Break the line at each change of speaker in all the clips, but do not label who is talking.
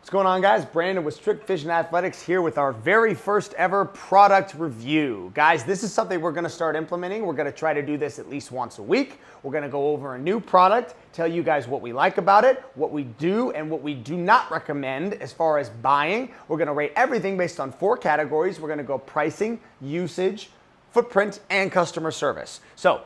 What's going on, guys? Brandon with Strict Vision Athletics here with our very first ever product review. Guys, this is something we're going to start implementing. We're going to try to do this at least once a week. We're going to go over a new product, tell you guys what we like about it, what we do, and what we do not recommend as far as buying. We're going to rate everything based on 4 categories. We're going to go pricing, usage, footprint, and customer service. So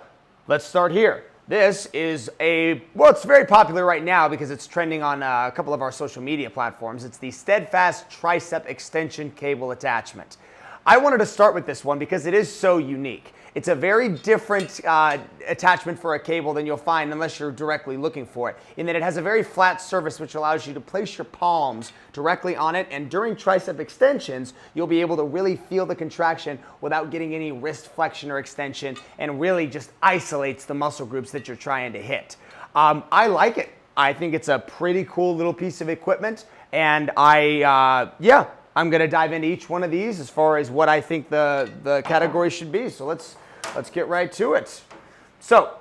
let's start here. This is it's very popular right now because it's trending on a couple of our social media platforms. It's the Steadfast Tricep extension cable attachment. I wanted to start with this one because it is so unique. It's a very different attachment for a cable than you'll find unless you're directly looking for it, in that it has a very flat surface which allows you to place your palms directly on it, and during tricep extensions, you'll be able to really feel the contraction without getting any wrist flexion or extension, and really just isolates the muscle groups that you're trying to hit. I like it. I think it's a pretty cool little piece of equipment, and I'm going to dive into each one of these as far as what I think the category should be. So let's get right to it. So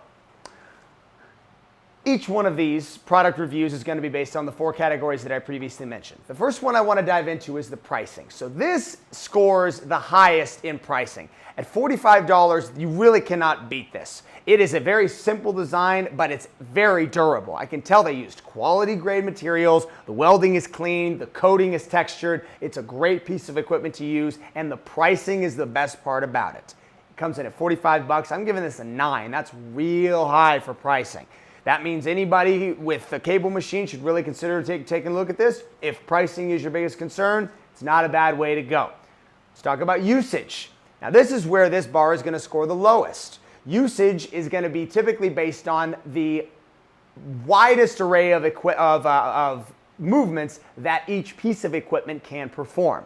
each one of these product reviews is going to be based on the 4 categories that I previously mentioned. The first one I want to dive into is the pricing. So this scores the highest in pricing. At $45, you really cannot beat this. It is a very simple design, but it's very durable. I can tell they used quality grade materials. The welding is clean. The coating is textured. It's a great piece of equipment to use, and the pricing is the best part about it. It comes in at 45 bucks. I'm giving this a 9. That's real high for pricing. That means anybody with a cable machine should really consider taking a look at this. If pricing is your biggest concern, it's not a bad way to go. Let's talk about usage. Now this is where this bar is going to score the lowest. Usage is going to be typically based on the widest array of movements that each piece of equipment can perform.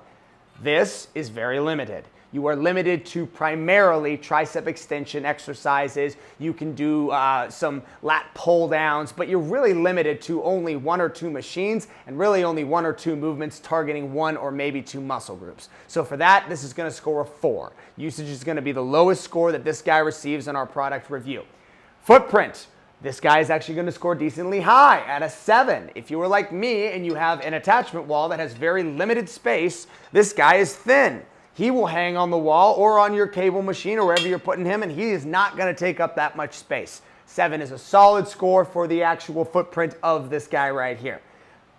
This is very limited. You are limited to primarily tricep extension exercises. You can do some lat pull downs, but you're really limited to only 1 or 2 machines and really only 1 or 2 movements targeting 1 or maybe 2 muscle groups. So for that, this is going to score a 4. Usage is going to be the lowest score that this guy receives in our product review. Footprint. This guy is actually going to score decently high at a 7. If you were like me and you have an attachment wall that has very limited space, this guy is thin. He will hang on the wall or on your cable machine or wherever you're putting him, and he is not going to take up that much space. 7 is a solid score for the actual footprint of this guy right here.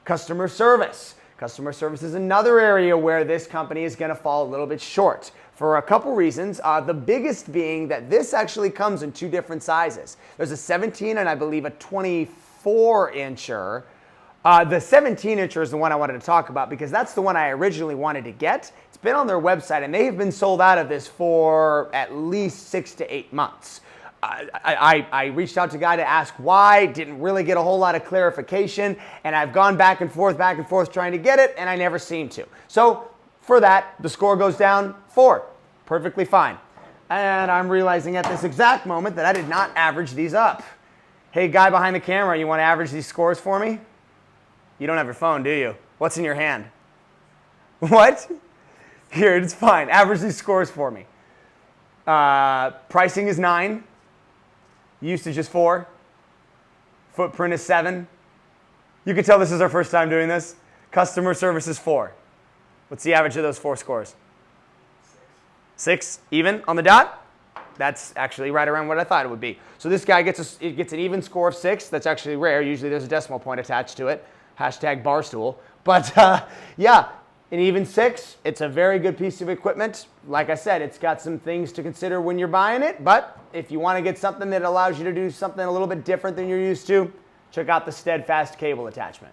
Customer service. Customer service is another area where this company is going to fall a little bit short for a couple reasons. The biggest being that this actually comes in 2 different sizes. There's a 17 and I believe a 24-incher. The 17-incher is the one I wanted to talk about because that's the one I originally wanted to get. It's been on their website and they have been sold out of this for at least 6 to 8 months. I reached out to a guy to ask why, didn't really get a whole lot of clarification, and I've gone back and forth trying to get it, and I never seem to. So for that, the score goes down 4. Perfectly fine. And I'm realizing at this exact moment that I did not average these up. Hey, guy behind the camera, you want to average these scores for me? You don't have your phone, do you? What's in your hand? What? Here, it's fine. Average these scores for me. Pricing is 9. Usage is 4. Footprint is 7. You can tell this is our first time doing this. Customer service is 4. What's the average of those 4 scores? 6 even on the dot? That's actually right around what I thought it would be. So this guy gets an even score of 6. That's actually rare. Usually there's a decimal point attached to it. Hashtag barstool. But yeah, an even 6. It's a very good piece of equipment. Like I said, it's got some things to consider when you're buying it. But if you want to get something that allows you to do something a little bit different than you're used to, check out the Steadfast cable attachment.